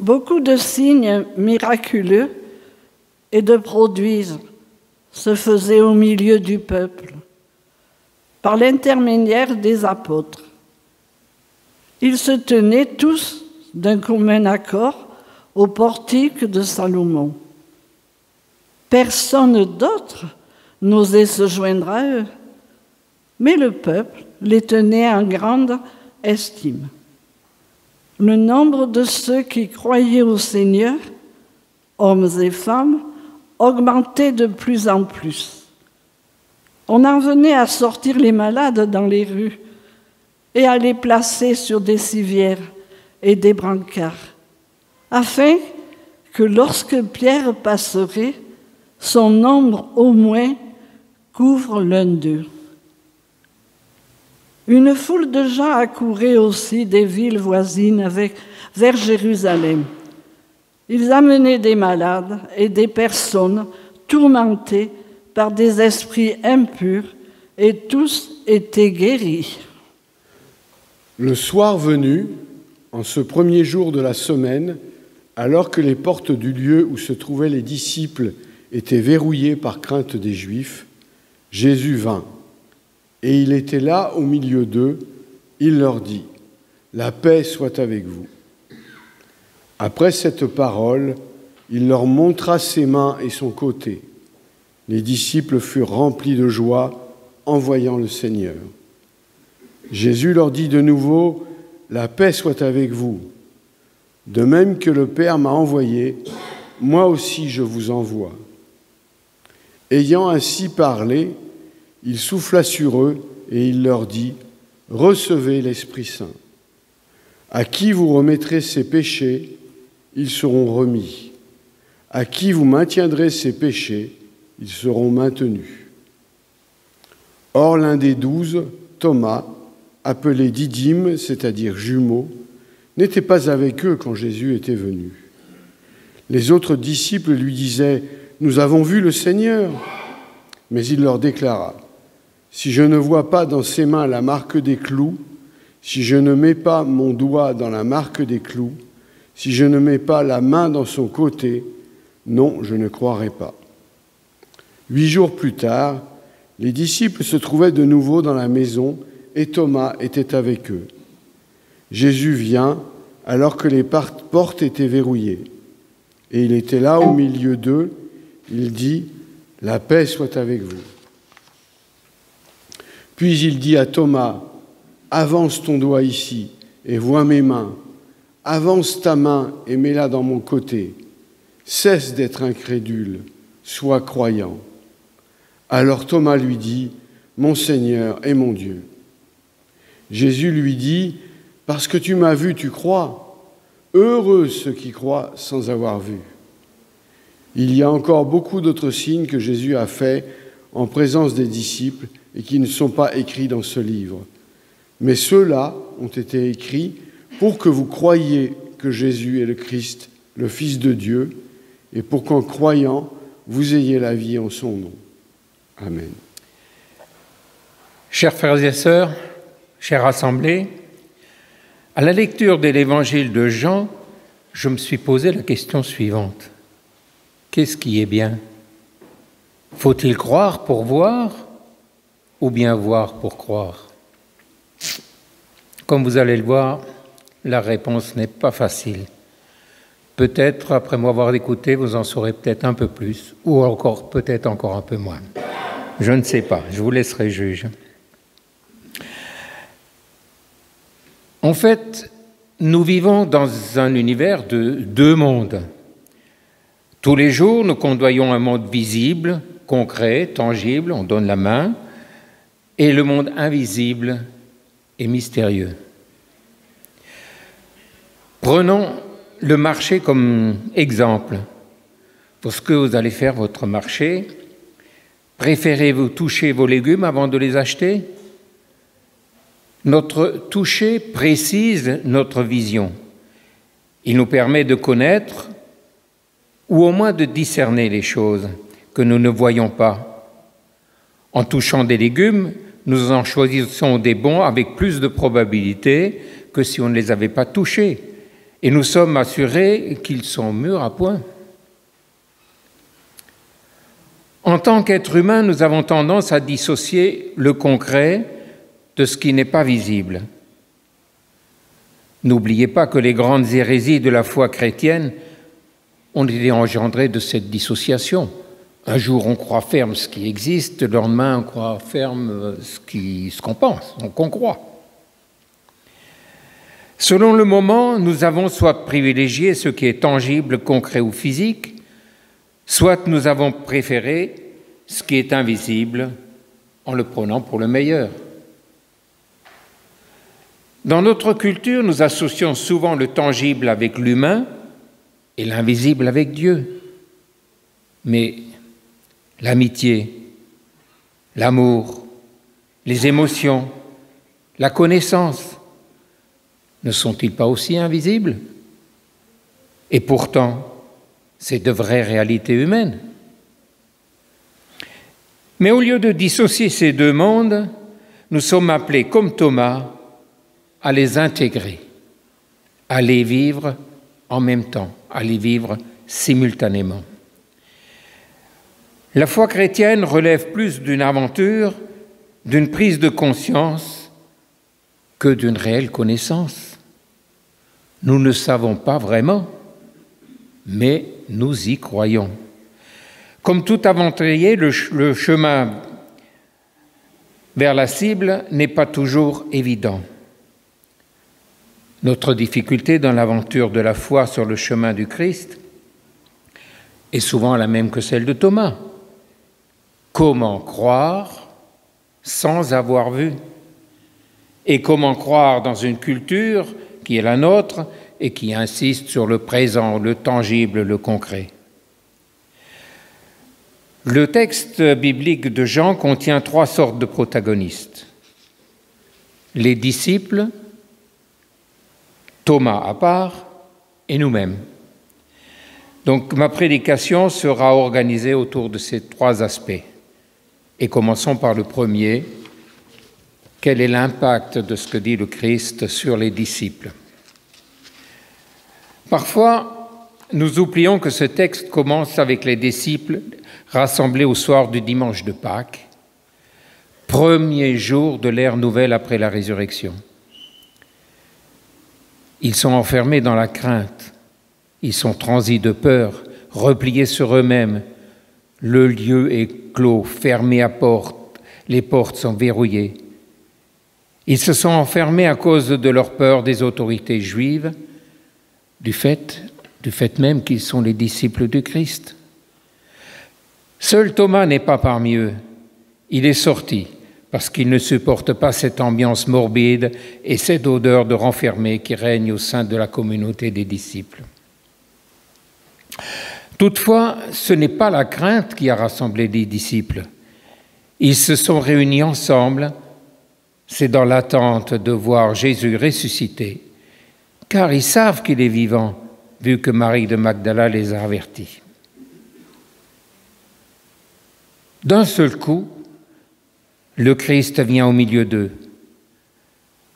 Beaucoup de signes miraculeux et de prodiges se faisaient au milieu du peuple, par l'intermédiaire des apôtres. Ils se tenaient tous d'un commun accord au portique de Salomon. Personne d'autre n'osait se joindre à eux, mais le peuple les tenait en grande estime. Le nombre de ceux qui croyaient au Seigneur, hommes et femmes, augmentait de plus en plus. On en venait à sortir les malades dans les rues et à les placer sur des civières et des brancards, afin que lorsque Pierre passerait, son ombre au moins couvre l'un d'eux. Une foule de gens accourait aussi des villes voisines vers Jérusalem. Ils amenaient des malades et des personnes tourmentées par des esprits impurs, et tous étaient guéris. Le soir venu, en ce premier jour de la semaine, alors que les portes du lieu où se trouvaient les disciples étaient verrouillées par crainte des Juifs, Jésus vint, et il était là au milieu d'eux. Il leur dit : « La paix soit avec vous. » Après cette parole, il leur montra ses mains et son côté. Les disciples furent remplis de joie en voyant le Seigneur. Jésus leur dit de nouveau : « La paix soit avec vous. De même que le Père m'a envoyé, moi aussi je vous envoie. » Ayant ainsi parlé, il souffla sur eux et il leur dit : « Recevez l'Esprit Saint. À qui vous remettrez ses péchés, ils seront remis. À qui vous maintiendrez ses péchés, ils seront maintenus. » Or, l'un des 12, Thomas, appelé Didyme, c'est-à-dire jumeau, n'était pas avec eux quand Jésus était venu. Les autres disciples lui disaient : « Nous avons vu le Seigneur. » Mais il leur déclara : « Si je ne vois pas dans ses mains la marque des clous, si je ne mets pas mon doigt dans la marque des clous, si je ne mets pas la main dans son côté, non, je ne croirai pas. » 8 jours plus tard, les disciples se trouvaient de nouveau dans la maison et Thomas était avec eux. Jésus vient alors que les portes étaient verrouillées. Et il était là au milieu d'eux. Il dit : « La paix soit avec vous. » Puis il dit à Thomas : « Avance ton doigt ici et vois mes mains. Avance ta main et mets-la dans mon côté. Cesse d'être incrédule, sois croyant. » Alors Thomas lui dit : « Mon Seigneur et mon Dieu. » Jésus lui dit : « Parce que tu m'as vu, tu crois. Heureux ceux qui croient sans avoir vu. » Il y a encore beaucoup d'autres signes que Jésus a faits en présence des disciples et qui ne sont pas écrits dans ce livre. Mais ceux-là ont été écrits pour que vous croyiez que Jésus est le Christ, le Fils de Dieu, et pour qu'en croyant, vous ayez la vie en son nom. Amen. Chers frères et sœurs, chère assemblée, à la lecture de l'évangile de Jean, je me suis posé la question suivante. Qu'est-ce qui est bien ? Faut-il croire pour voir ou bien voir pour croire ? Comme vous allez le voir, la réponse n'est pas facile. Peut-être, après m'avoir écouté, vous en saurez peut-être un peu plus, ou encore peut-être encore un peu moins. Je ne sais pas, je vous laisserai juge. En fait, nous vivons dans un univers de 2 mondes. Tous les jours, nous côtoyons un monde visible, concret, tangible, on donne la main, et le monde invisible et mystérieux. Prenons le marché comme exemple. Pour ce que vous allez faire votre marché, préférez-vous toucher vos légumes avant de les acheter ? Notre toucher précise notre vision. Il nous permet de connaître ou au moins de discerner les choses que nous ne voyons pas. En touchant des légumes, nous en choisissons des bons avec plus de probabilité que si on ne les avait pas touchés. et nous sommes assurés qu'ils sont mûrs à point. En tant qu'être humain, nous avons tendance à dissocier le concret de ce qui n'est pas visible. N'oubliez pas que les grandes hérésies de la foi chrétienne ont été engendrées de cette dissociation. Un jour, on croit ferme ce qui existe, le lendemain, on croit ferme ce qu'on pense, qu'on croit. Selon le moment, nous avons soit privilégié ce qui est tangible, concret ou physique, soit nous avons préféré ce qui est invisible en le prenant pour le meilleur. Dans notre culture, nous associons souvent le tangible avec l'humain et l'invisible avec Dieu. Mais l'amitié, l'amour, les émotions, la connaissance, ne sont-ils pas aussi invisibles? Et pourtant, c'est de vraies réalités humaines. Mais au lieu de dissocier ces deux mondes, nous sommes appelés, comme Thomas, à les intégrer, à les vivre en même temps, à les vivre simultanément. La foi chrétienne relève plus d'une aventure, d'une prise de conscience que d'une réelle connaissance. Nous ne savons pas vraiment, mais nous y croyons. Comme tout aventurier, le chemin vers la cible n'est pas toujours évident. Notre difficulté dans l'aventure de la foi sur le chemin du Christ est souvent la même que celle de Thomas. Comment croire sans avoir vu? Et comment croire dans une culture qui est la nôtre et qui insiste sur le présent, le tangible, le concret? Le texte biblique de Jean contient 3 sortes de protagonistes. Les disciples, Thomas à part, et nous-mêmes. Donc ma prédication sera organisée autour de ces 3 aspects. Et commençons par le premier. Quel est l'impact de ce que dit le Christ sur les disciples? Parfois, nous oublions que ce texte commence avec les disciples rassemblés au soir du dimanche de Pâques, premier jour de l'ère nouvelle après la résurrection. Ils sont enfermés dans la crainte, ils sont transis de peur, repliés sur eux-mêmes. Le lieu est clos, fermé à porte, les portes sont verrouillées. Ils se sont enfermés à cause de leur peur des autorités juives, du fait même qu'ils sont les disciples du Christ. Seul Thomas n'est pas parmi eux. Il est sorti parce qu'il ne supporte pas cette ambiance morbide et cette odeur de renfermé qui règne au sein de la communauté des disciples. Toutefois, ce n'est pas la crainte qui a rassemblé les disciples. Ils se sont réunis ensemble, c'est dans l'attente de voir Jésus ressuscité, car ils savent qu'il est vivant, vu que Marie de Magdala les a avertis. D'un seul coup, le Christ vient au milieu d'eux.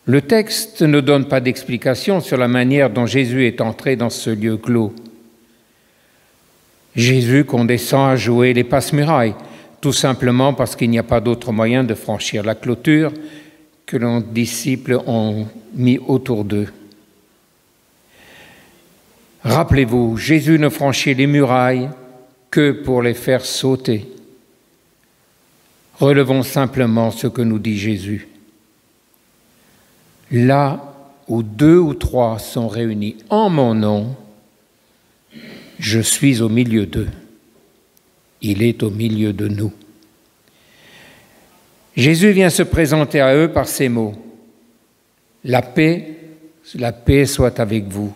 Le texte ne donne pas d'explication sur la manière dont Jésus est entré dans ce lieu clos. Jésus qu'on descend à jouer les passe-murailles, tout simplement parce qu'il n'y a pas d'autre moyen de franchir la clôture que les disciples ont mis autour d'eux. Rappelez-vous, Jésus ne franchit les murailles que pour les faire sauter. Relevons simplement ce que nous dit Jésus. Là où 2 ou 3 sont réunis en mon nom, je suis au milieu d'eux. Il est au milieu de nous. Jésus vient se présenter à eux par ces mots. La paix soit avec vous.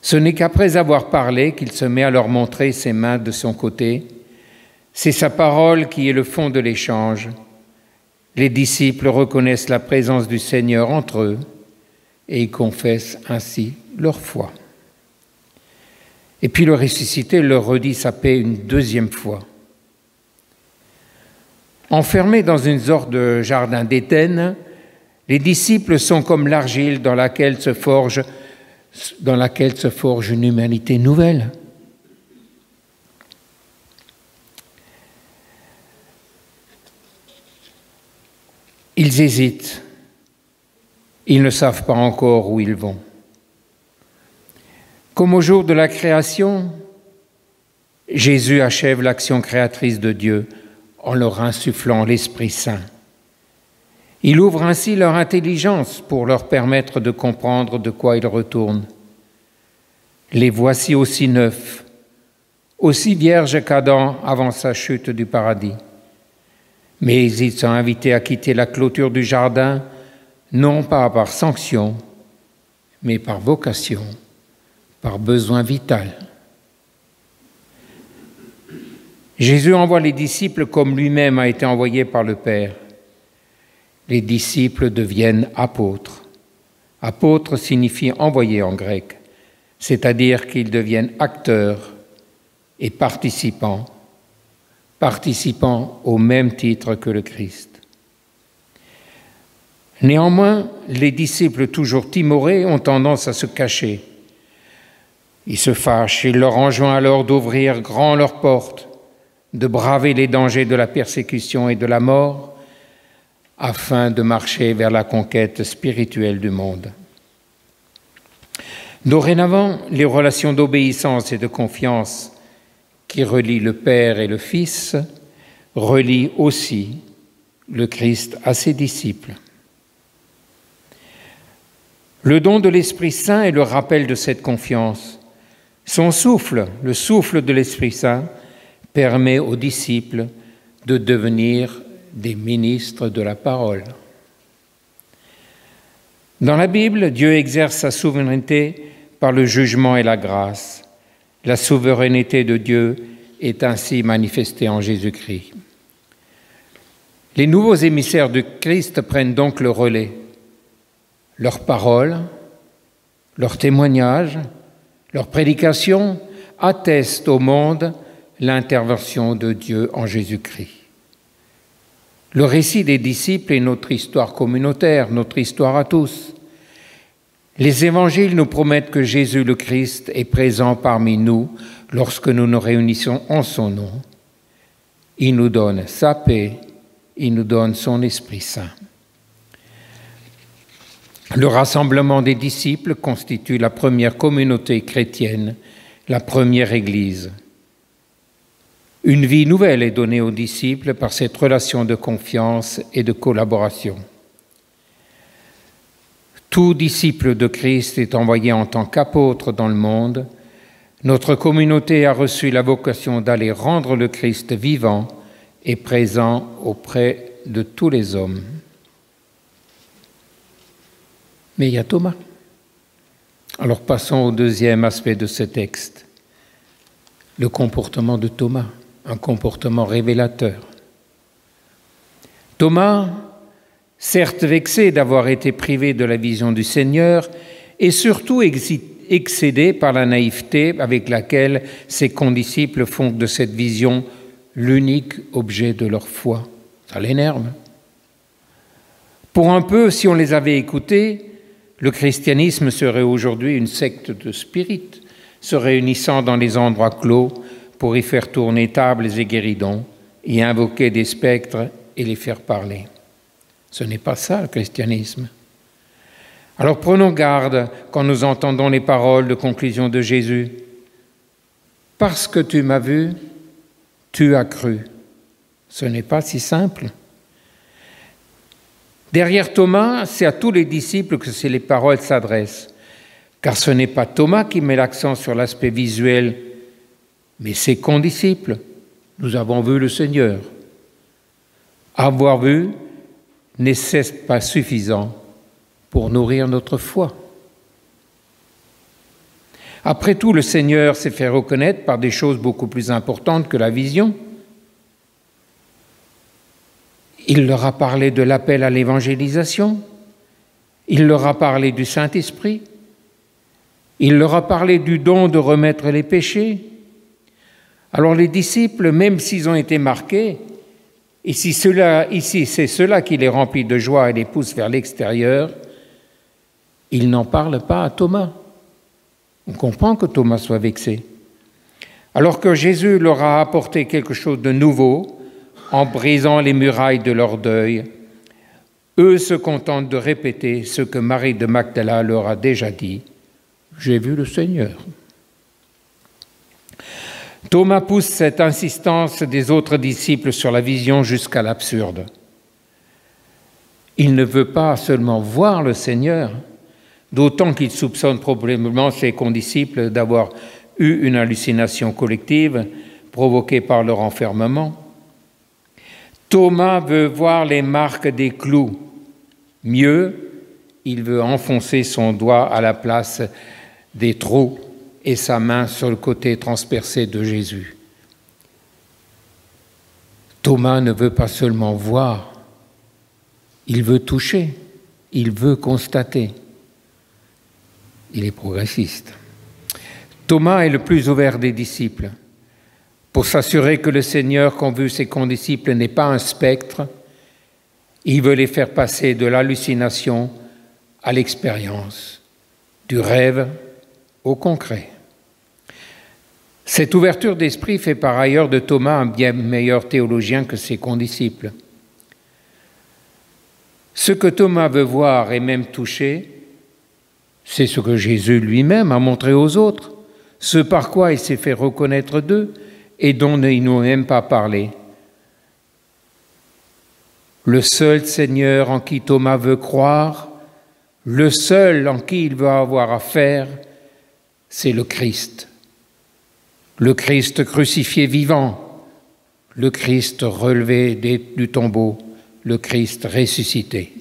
Ce n'est qu'après avoir parlé qu'il se met à leur montrer ses mains de son côté. C'est sa parole qui est le fond de l'échange. Les disciples reconnaissent la présence du Seigneur entre eux et ils confessent ainsi leur foi. Et puis le ressuscité leur redit sa paix une 2e fois. Enfermés dans une sorte de jardin d'Éden, les disciples sont comme l'argile dans laquelle se forge dans laquelle se forge une humanité nouvelle. Ils hésitent. Ils ne savent pas encore où ils vont. Comme au jour de la création, Jésus achève l'action créatrice de Dieu en leur insufflant l'Esprit Saint. Il ouvre ainsi leur intelligence pour leur permettre de comprendre de quoi ils retournent. Les voici aussi neufs, aussi vierges qu'Adam avant sa chute du paradis. Mais ils sont invités à quitter la clôture du jardin, non pas par sanction, mais par vocation, par besoin vital. Jésus envoie les disciples comme lui-même a été envoyé par le Père. Les disciples deviennent apôtres. Apôtre signifie envoyé en grec, c'est-à-dire qu'ils deviennent acteurs et participants au même titre que le Christ. Néanmoins, les disciples toujours timorés ont tendance à se cacher. Ils se fâchent, il leur enjoint alors d'ouvrir grand leurs portes, de braver les dangers de la persécution et de la mort, afin de marcher vers la conquête spirituelle du monde. Dorénavant, les relations d'obéissance et de confiance qui relient le Père et le Fils relient aussi le Christ à ses disciples. Le don de l'Esprit Saint est le rappel de cette confiance. Son souffle, le souffle de l'Esprit Saint, permet aux disciples de devenir des ministres de la parole. Dans la Bible, Dieu exerce sa souveraineté par le jugement et la grâce. La souveraineté de Dieu est ainsi manifestée en Jésus-Christ. Les nouveaux émissaires du Christ prennent donc le relais. Leurs paroles, leurs témoignages, leurs prédications attestent au monde l'intervention de Dieu en Jésus-Christ. Le récit des disciples est notre histoire communautaire, notre histoire à tous. Les évangiles nous promettent que Jésus le Christ est présent parmi nous lorsque nous nous réunissons en son nom. Il nous donne sa paix, il nous donne son Esprit Saint. Le rassemblement des disciples constitue la première communauté chrétienne, la première Église. Une vie nouvelle est donnée aux disciples par cette relation de confiance et de collaboration. Tout disciple de Christ est envoyé en tant qu'apôtre dans le monde. Notre communauté a reçu la vocation d'aller rendre le Christ vivant et présent auprès de tous les hommes. Mais il y a Thomas. Alors passons au deuxième aspect de ce texte, le comportement de Thomas, un comportement révélateur. Thomas, certes vexé d'avoir été privé de la vision du Seigneur, et surtout excédé par la naïveté avec laquelle ses condisciples font de cette vision l'unique objet de leur foi. Ça l'énerve. Pour un peu, si on les avait écoutés, le christianisme serait aujourd'hui une secte de spirites, se réunissant dans les endroits clos pour y faire tourner tables et guéridons, y invoquer des spectres et les faire parler. Ce n'est pas ça, le christianisme. Alors prenons garde quand nous entendons les paroles de conclusion de Jésus. « Parce que tu m'as vu, tu as cru. » Ce n'est pas si simple. Derrière Thomas, c'est à tous les disciples que ces paroles s'adressent, car ce n'est pas Thomas qui met l'accent sur l'aspect visuel, mais ses condisciples. Nous avons vu le Seigneur. Avoir vu n'est pas suffisant pour nourrir notre foi. Après tout, le Seigneur s'est fait reconnaître par des choses beaucoup plus importantes que la vision. Il leur a parlé de l'appel à l'évangélisation, il leur a parlé du Saint-Esprit, il leur a parlé du don de remettre les péchés. Alors les disciples, même s'ils ont été marqués, et si c'est cela qui les remplit de joie et les pousse vers l'extérieur, ils n'en parlent pas à Thomas. On comprend que Thomas soit vexé. Alors que Jésus leur a apporté quelque chose de nouveau, en brisant les murailles de leur deuil, eux se contentent de répéter ce que Marie de Magdala leur a déjà dit. « J'ai vu le Seigneur ». Thomas pousse cette insistance des autres disciples sur la vision jusqu'à l'absurde. Il ne veut pas seulement voir le Seigneur, d'autant qu'il soupçonne probablement ses condisciples d'avoir eu une hallucination collective provoquée par leur enfermement. Thomas veut voir les marques des clous. Mieux, il veut enfoncer son doigt à la place des trous et sa main sur le côté transpercé de Jésus. Thomas ne veut pas seulement voir, il veut toucher, il veut constater. Il est progressiste. Thomas est le plus ouvert des disciples. Pour s'assurer que le Seigneur qu'ont vu ses condisciples n'est pas un spectre, il veut les faire passer de l'hallucination à l'expérience, du rêve au concret. Cette ouverture d'esprit fait par ailleurs de Thomas un bien meilleur théologien que ses condisciples. Ce que Thomas veut voir et même toucher, c'est ce que Jésus lui-même a montré aux autres, ce par quoi il s'est fait reconnaître d'eux et dont il n'a même pas parlé. Le seul Seigneur en qui Thomas veut croire, le seul en qui il veut avoir affaire, c'est le Christ crucifié vivant, le Christ relevé du tombeau, le Christ ressuscité.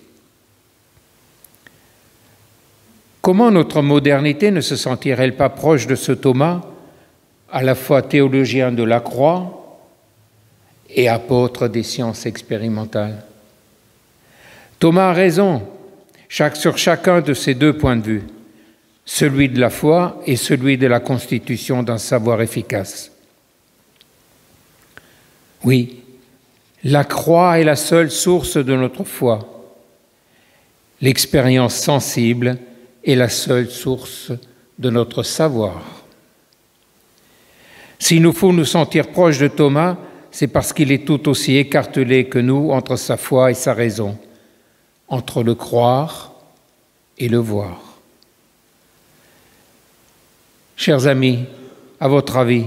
Comment notre modernité ne se sentirait-elle pas proche de ce Thomas, à la fois théologien de la croix et apôtre des sciences expérimentales? Thomas a raison sur chacun de ces deux points de vue, celui de la foi et celui de la constitution d'un savoir efficace. Oui, la croix est la seule source de notre foi. L'expérience sensible est la seule source de notre savoir. S'il nous faut nous sentir proches de Thomas, c'est parce qu'il est tout aussi écartelé que nous entre sa foi et sa raison, entre le croire et le voir. Chers amis, à votre avis,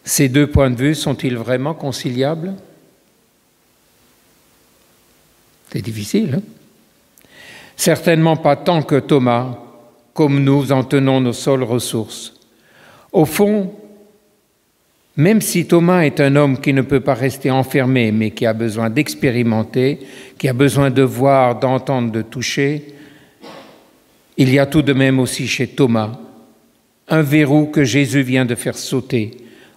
ces deux points de vue sont-ils vraiment conciliables? C'est difficile, hein? Certainement pas tant que Thomas, comme nous en tenons nos seules ressources. Au fond, même si Thomas est un homme qui ne peut pas rester enfermé, mais qui a besoin d'expérimenter, qui a besoin de voir, d'entendre, de toucher, il y a tout de même aussi chez Thomas un verrou que Jésus vient de faire sauter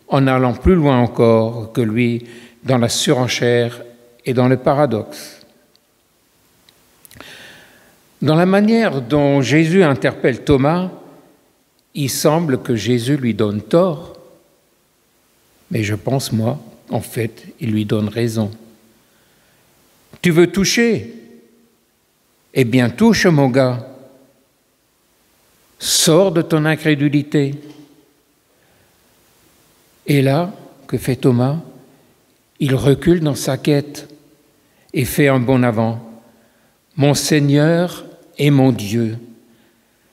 en allant plus loin encore que lui dans la surenchère et dans le paradoxe. Dans la manière dont Jésus interpelle Thomas, il semble que Jésus lui donne tort. Mais je pense, moi, en fait, il lui donne raison. Tu veux toucher? Eh bien, touche, mon gars. Sors de ton incrédulité. Et là, que fait Thomas? Il recule dans sa quête et fait un bond avant. Mon Seigneur et mon Dieu.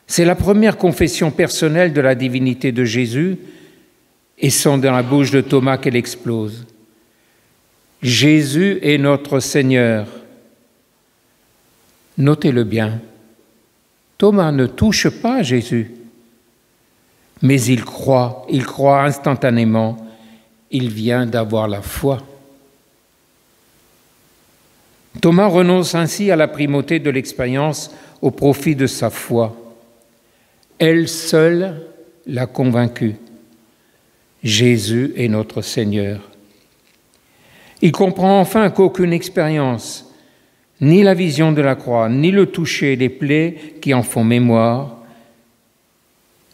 C'est la première confession personnelle de la divinité de Jésus, et c'est dans la bouche de Thomas qu'elle explose. Jésus est notre Seigneur. Notez-le bien, Thomas ne touche pas Jésus, mais il croit instantanément, il vient d'avoir la foi. Thomas renonce ainsi à la primauté de l'expérience au profit de sa foi. Elle seule l'a convaincu. Jésus est notre Seigneur. Il comprend enfin qu'aucune expérience, ni la vision de la croix, ni le toucher des plaies qui en font mémoire,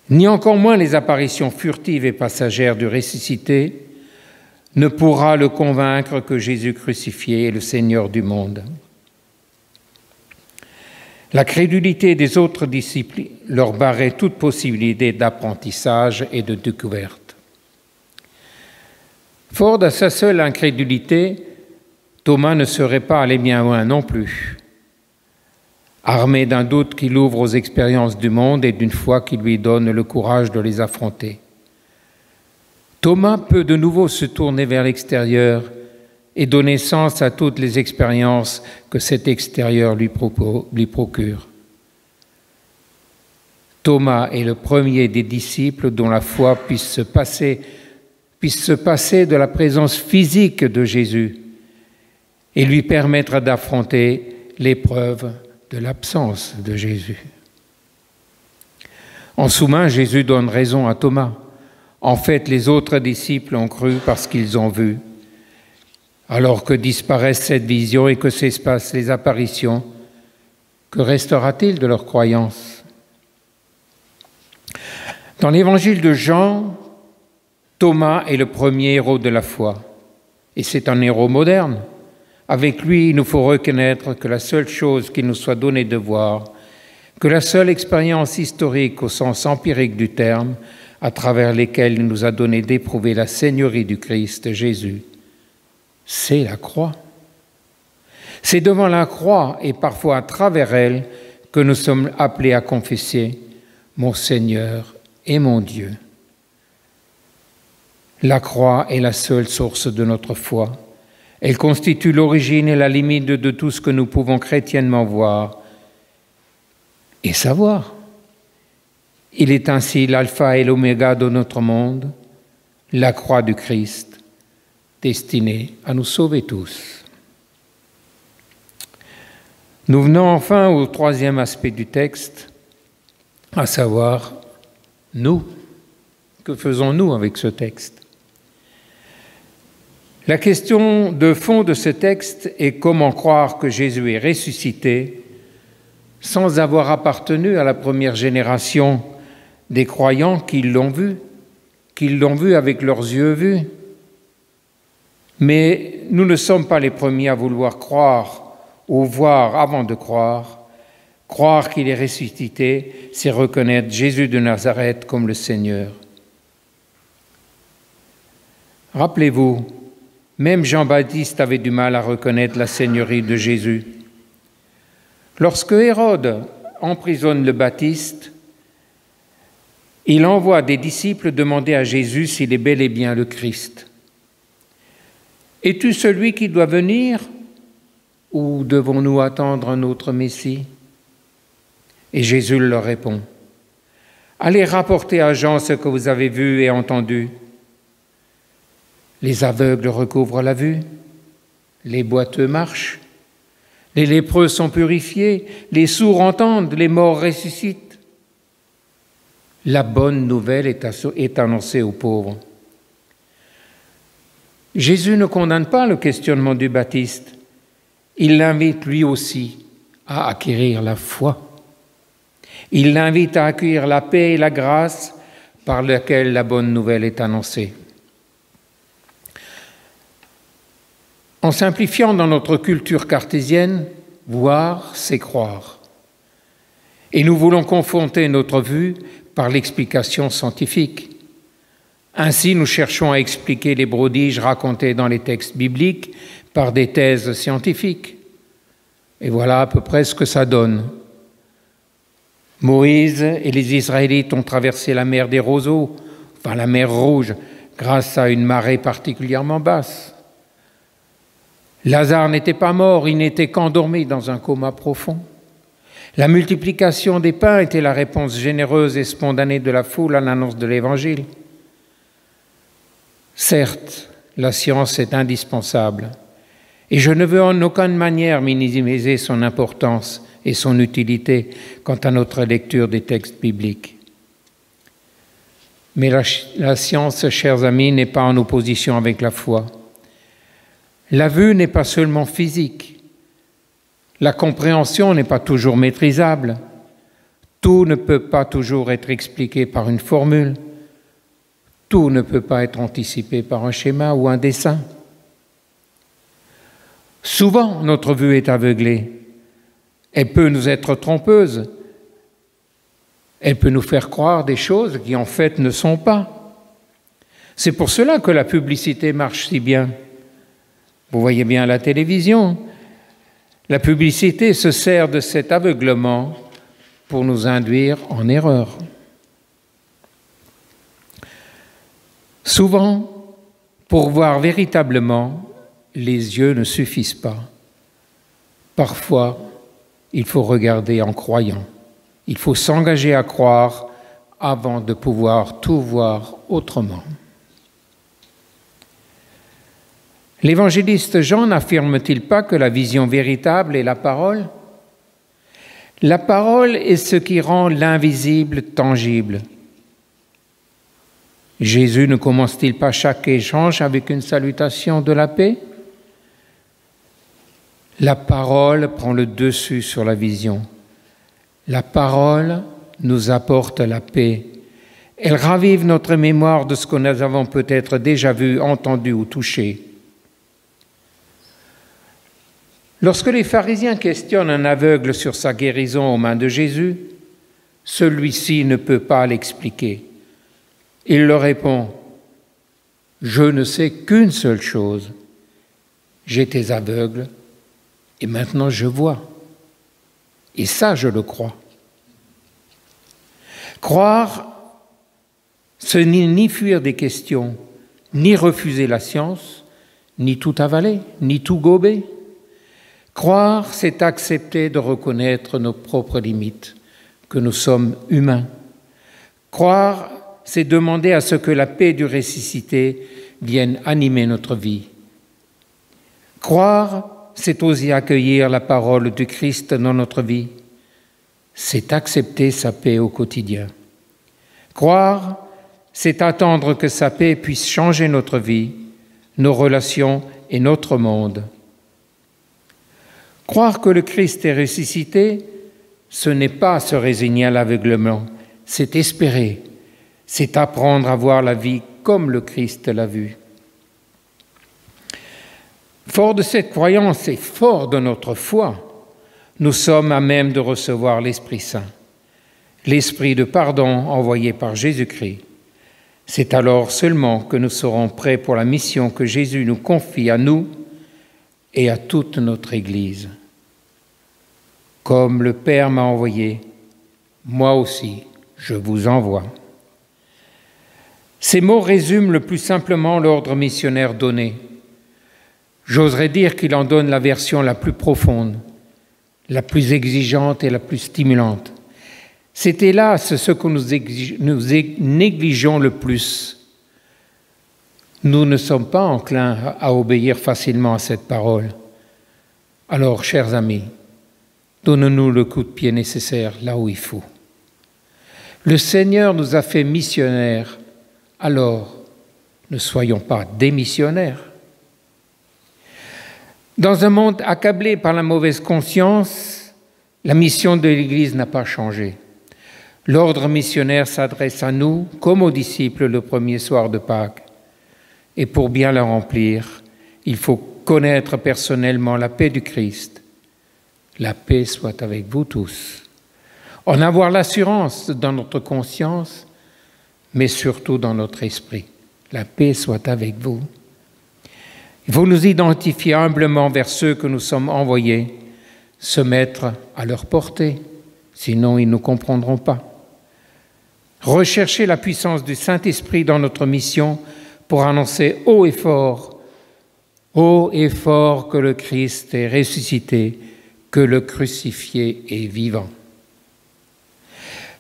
ni encore moins les apparitions furtives et passagères du ressuscité, ne pourra le convaincre que Jésus crucifié est le Seigneur du monde. La crédulité des autres disciples leur barrait toute possibilité d'apprentissage et de découverte. Fort de sa seule incrédulité, Thomas ne serait pas allé bien loin non plus. Armé d'un doute qui l'ouvre aux expériences du monde et d'une foi qui lui donne le courage de les affronter. Thomas peut de nouveau se tourner vers l'extérieur et donner sens à toutes les expériences que cet extérieur lui procure. Thomas est le premier des disciples dont la foi puisse se passer de la présence physique de Jésus et lui permettre d'affronter l'épreuve de l'absence de Jésus. En sous-main, Jésus donne raison à Thomas. En fait, les autres disciples ont cru parce qu'ils ont vu. Alors que disparaissent cette vision et que s'espacent les apparitions, que restera-t-il de leur croyance? Dans l'évangile de Jean, Thomas est le premier héros de la foi. Et c'est un héros moderne. Avec lui, il nous faut reconnaître que la seule chose qu'il nous soit donné de voir, que la seule expérience historique au sens empirique du terme, à travers lesquelles il nous a donné d'éprouver la seigneurie du Christ Jésus, c'est la croix. C'est devant la croix et parfois à travers elle que nous sommes appelés à confesser « Mon Seigneur et mon Dieu ». La croix est la seule source de notre foi. Elle constitue l'origine et la limite de tout ce que nous pouvons chrétiennement voir et savoir. Il est ainsi l'alpha et l'oméga de notre monde, la croix du Christ, destinée à nous sauver tous. Nous venons enfin au troisième aspect du texte, à savoir nous. Que faisons-nous avec ce texte ? La question de fond de ce texte est comment croire que Jésus est ressuscité sans avoir appartenu à la première génération des croyants qui l'ont vu avec leurs yeux vus. Mais nous ne sommes pas les premiers à vouloir croire ou voir avant de croire. Croire qu'il est ressuscité, c'est reconnaître Jésus de Nazareth comme le Seigneur. Rappelez-vous, même Jean-Baptiste avait du mal à reconnaître la seigneurie de Jésus. Lorsque Hérode emprisonne le Baptiste, il envoie des disciples demander à Jésus s'il est bel et bien le Christ. « Es-tu celui qui doit venir ou devons-nous attendre un autre Messie ?» Et Jésus leur répond, « Allez rapporter à Jean ce que vous avez vu et entendu. Les aveugles recouvrent la vue, les boiteux marchent, les lépreux sont purifiés, les sourds entendent, les morts ressuscitent. La bonne nouvelle est annoncée aux pauvres. » Jésus ne condamne pas le questionnement du Baptiste. Il l'invite lui aussi à acquérir la foi. Il l'invite à accueillir la paix et la grâce par laquelle la bonne nouvelle est annoncée. En simplifiant dans notre culture cartésienne, voir, c'est croire. Et nous voulons confronter notre vue par l'explication scientifique. Ainsi, nous cherchons à expliquer les prodiges racontés dans les textes bibliques par des thèses scientifiques. Et voilà à peu près ce que ça donne. Moïse et les Israélites ont traversé la mer des roseaux, la mer Rouge, grâce à une marée particulièrement basse. Lazare n'était pas mort, il n'était qu'endormi dans un coma profond. La multiplication des pains était la réponse généreuse et spontanée de la foule à l'annonce de l'Évangile. Certes, la science est indispensable, et je ne veux en aucune manière minimiser son importance et son utilité quant à notre lecture des textes bibliques. Mais la science, chers amis, n'est pas en opposition avec la foi. La vue n'est pas seulement physique. La compréhension n'est pas toujours maîtrisable. Tout ne peut pas toujours être expliqué par une formule. Tout ne peut pas être anticipé par un schéma ou un dessin. Souvent, notre vue est aveuglée. Elle peut nous être trompeuse. Elle peut nous faire croire des choses qui en fait ne sont pas. C'est pour cela que la publicité marche si bien. Vous voyez bien à la télévision, la publicité se sert de cet aveuglement pour nous induire en erreur. Souvent, pour voir véritablement, les yeux ne suffisent pas. Parfois, il faut regarder en croyant. Il faut s'engager à croire avant de pouvoir tout voir autrement. L'évangéliste Jean n'affirme-t-il pas que la vision véritable est la parole ? La parole est ce qui rend l'invisible tangible. Jésus ne commence-t-il pas chaque échange avec une salutation de la paix ? La parole prend le dessus sur la vision. La parole nous apporte la paix. Elle ravive notre mémoire de ce que nous avons peut-être déjà vu, entendu ou touché. Lorsque les pharisiens questionnent un aveugle sur sa guérison aux mains de Jésus, celui-ci ne peut pas l'expliquer. Il leur répond « Je ne sais qu'une seule chose. J'étais aveugle et maintenant je vois. Et ça, je le crois. » Croire, ce n'est ni fuir des questions, ni refuser la science, ni tout avaler, ni tout gober. Croire, c'est accepter de reconnaître nos propres limites, que nous sommes humains. Croire, c'est demander à ce que la paix du ressuscité vienne animer notre vie. Croire, c'est oser accueillir la parole du Christ dans notre vie. C'est accepter sa paix au quotidien. Croire, c'est attendre que sa paix puisse changer notre vie, nos relations et notre monde. Croire que le Christ est ressuscité, ce n'est pas se résigner à l'aveuglement, c'est espérer, c'est apprendre à voir la vie comme le Christ l'a vue. Fort de cette croyance et fort de notre foi, nous sommes à même de recevoir l'Esprit Saint, l'Esprit de pardon envoyé par Jésus-Christ. C'est alors seulement que nous serons prêts pour la mission que Jésus nous confie à nous et à toute notre Église. Comme le Père m'a envoyé, moi aussi je vous envoie. Ces mots résument le plus simplement l'ordre missionnaire donné. J'oserais dire qu'il en donne la version la plus profonde, la plus exigeante et la plus stimulante. C'est hélas ce que nous négligeons le plus. Nous ne sommes pas enclins à obéir facilement à cette parole. Alors, chers amis, donnez-nous le coup de pied nécessaire là où il faut. Le Seigneur nous a fait missionnaires, alors ne soyons pas démissionnaires. Dans un monde accablé par la mauvaise conscience, la mission de l'Église n'a pas changé. L'ordre missionnaire s'adresse à nous comme aux disciples le premier soir de Pâques. Et pour bien la remplir, il faut connaître personnellement la paix du Christ. La paix soit avec vous tous. En avoir l'assurance dans notre conscience, mais surtout dans notre esprit. La paix soit avec vous. Il faut nous identifier humblement vers ceux que nous sommes envoyés, se mettre à leur portée, sinon ils ne comprendront pas. Rechercher la puissance du Saint-Esprit dans notre mission pour annoncer haut et fort que le Christ est ressuscité, que le crucifié est vivant.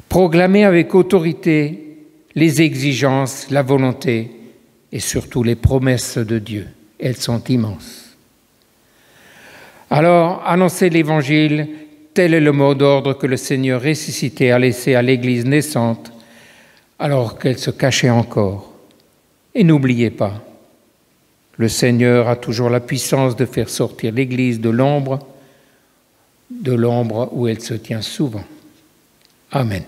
Proclamer avec autorité les exigences, la volonté et surtout les promesses de Dieu. Elles sont immenses. Alors, annoncer l'Évangile, tel est le mot d'ordre que le Seigneur ressuscité a laissé à l'Église naissante, alors qu'elle se cachait encore. Et n'oubliez pas, le Seigneur a toujours la puissance de faire sortir l'Église de l'ombre où elle se tient souvent. Amen.